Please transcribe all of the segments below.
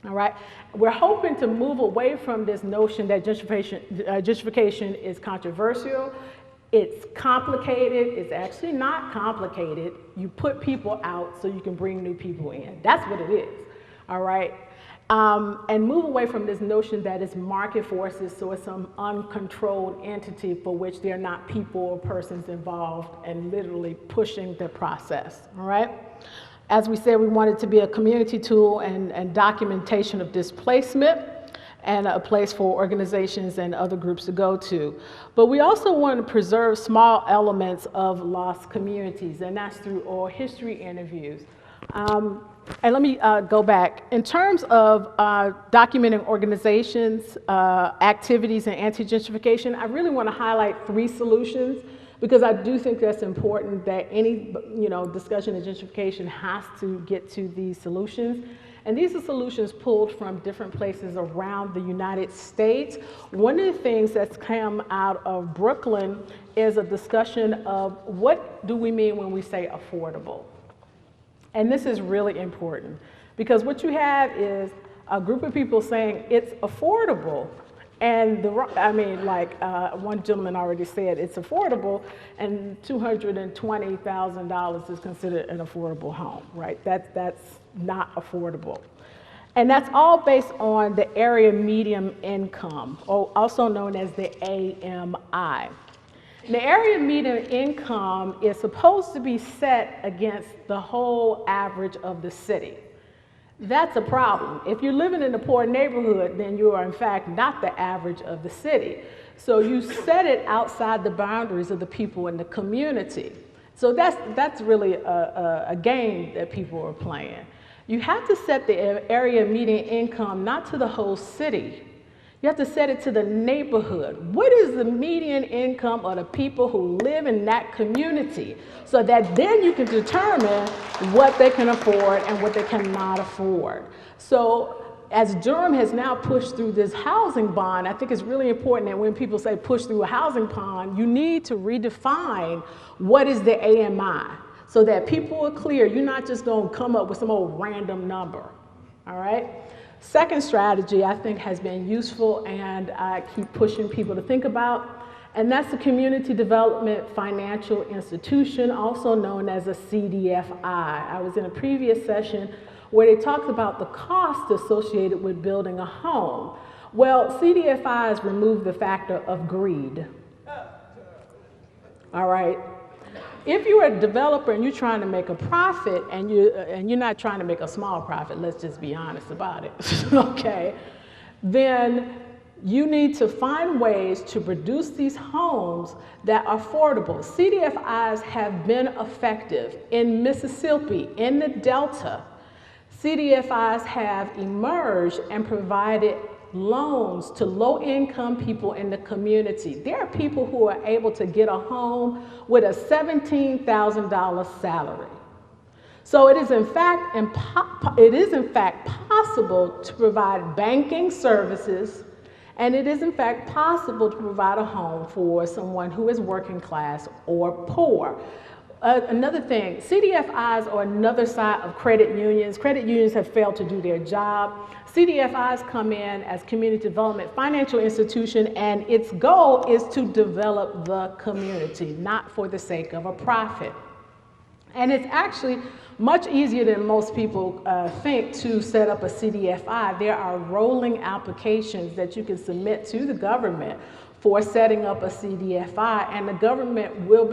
All right, we're hoping to move away from this notion that gentrification is controversial. It's complicated. It's actually not complicated. You put people out so you can bring new people in. That's what it is. All right, and move away from this notion that it's market forces, so it's some uncontrolled entity for which there are not people or persons involved and literally pushing the process. All right. As we said, we wanted to be a community tool and documentation of displacement and a place for organizations and other groups to go to. But we also want to preserve small elements of lost communities, and that's through oral history interviews. And let me go back. In terms of documenting organizations, activities, and anti-gentrification, I really want to highlight 3 solutions, because I do think that's important, that any discussion of gentrification has to get to these solutions. And these are solutions pulled from different places around the United States. One of the things that's come out of Brooklyn is a discussion of what do we mean when we say affordable. And this is really important, because what you have is a group of people saying it's affordable. And one gentleman already said it's affordable, and $220,000 is considered an affordable home, right? That's not affordable. And that's all based on the area median income, or also known as the AMI. The area median income is supposed to be set against the whole average of the city. That's a problem. If you're living in a poor neighborhood, then you are in fact not the average of the city. So you set it outside the boundaries of the people in the community. So that's really a game that people are playing. You have to set the area median income not to the whole city. You have to set it to the neighborhood. What is the median income of the people who live in that community? So that then you can determine what they can afford and what they cannot afford. So as Durham has now pushed through this housing bond, I think it's really important that when people say push through a housing bond, you need to redefine what is the AMI so that people are clear. You're not just going to come up with some old random number, all right? Second strategy I think has been useful, and I keep pushing people to think about, and that's the Community Development Financial Institution, also known as a CDFI. I was in a previous session where they talked about the cost associated with building a home. Well, CDFIs remove the factor of greed. All right. If you're a developer and you're trying to make a profit, and you're not trying to make a small profit, let's just be honest about it, okay, then you need to find ways to produce these homes that are affordable. CDFIs have been effective in Mississippi, in the Delta. CDFIs have emerged and provided loans to low-income people in the community. There are people who are able to get a home with a $17,000 salary. So it is in fact possible to provide banking services, and it is in fact possible to provide a home for someone who is working class or poor. Another thing, CDFIs are another side of credit unions. Credit unions have failed to do their job. CDFIs come in as community development financial institution, and its goal is to develop the community, not for the sake of a profit. And it's actually much easier than most people think to set up a CDFI. There are rolling applications that you can submit to the government for setting up a CDFI, and the government will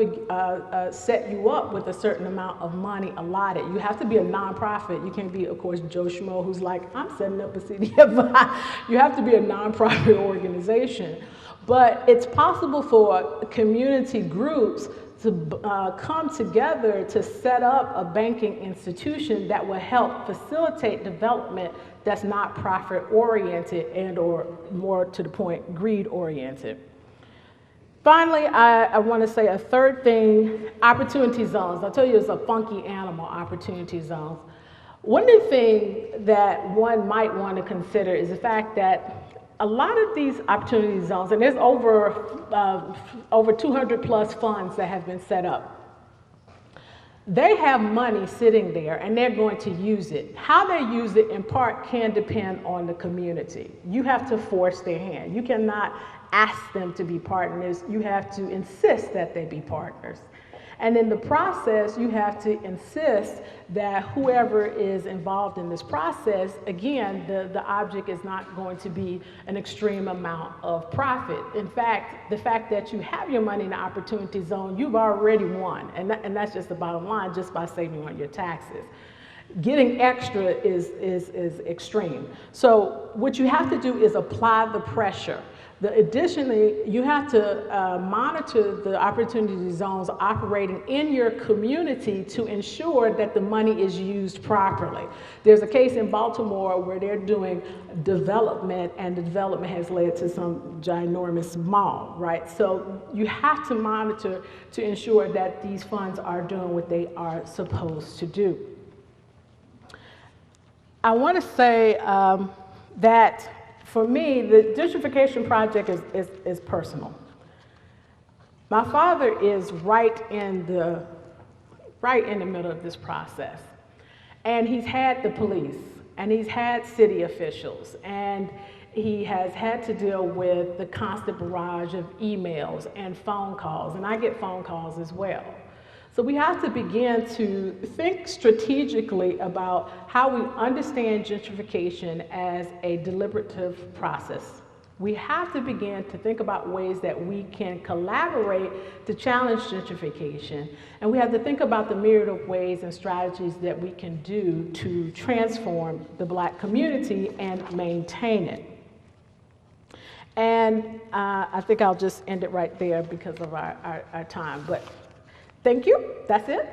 set you up with a certain amount of money allotted. You have to be a nonprofit. You can't be, of course, Joe Schmo who's like, I'm setting up a CDFI. You have to be a nonprofit organization. But it's possible for community groups to come together to set up a banking institution that will help facilitate development that's not profit-oriented and or, more to the point, greed-oriented. Finally, I want to say a third thing, opportunity zones. I'll tell you it's a funky animal, opportunity zones. One of the things that one might want to consider is the fact that a lot of these opportunity zones, and there's over 200 plus funds that have been set up, They have money sitting there and they're going to use it. How they use it in part can depend on the community. You have to force their hand. You cannot ask them to be partners. You have to insist that they be partners. And in the process, you have to insist that whoever is involved in this process, again, the object is not going to be an extreme amount of profit. In fact, the fact that you have your money in the opportunity zone, you've already won. And that's just the bottom line, just by saving on your taxes. Getting extra is extreme. So what you have to do is apply the pressure. Additionally, you have to monitor the opportunity zones operating in your community to ensure that the money is used properly. There's a case in Baltimore where they're doing development, and the development has led to some ginormous mall, right? So you have to monitor to ensure that these funds are doing what they are supposed to do. I want to say that for me, the Gentrification Project is personal. My father is right in the middle of this process. And he's had the police, and he's had city officials, and he has had to deal with the constant barrage of emails and phone calls, and I get phone calls as well. So we have to begin to think strategically about how we understand gentrification as a deliberative process. We have to begin to think about ways that we can collaborate to challenge gentrification. And we have to think about the myriad of ways and strategies that we can do to transform the Black community and maintain it. And I think I'll just end it right there because of our time. But thank you. That's it.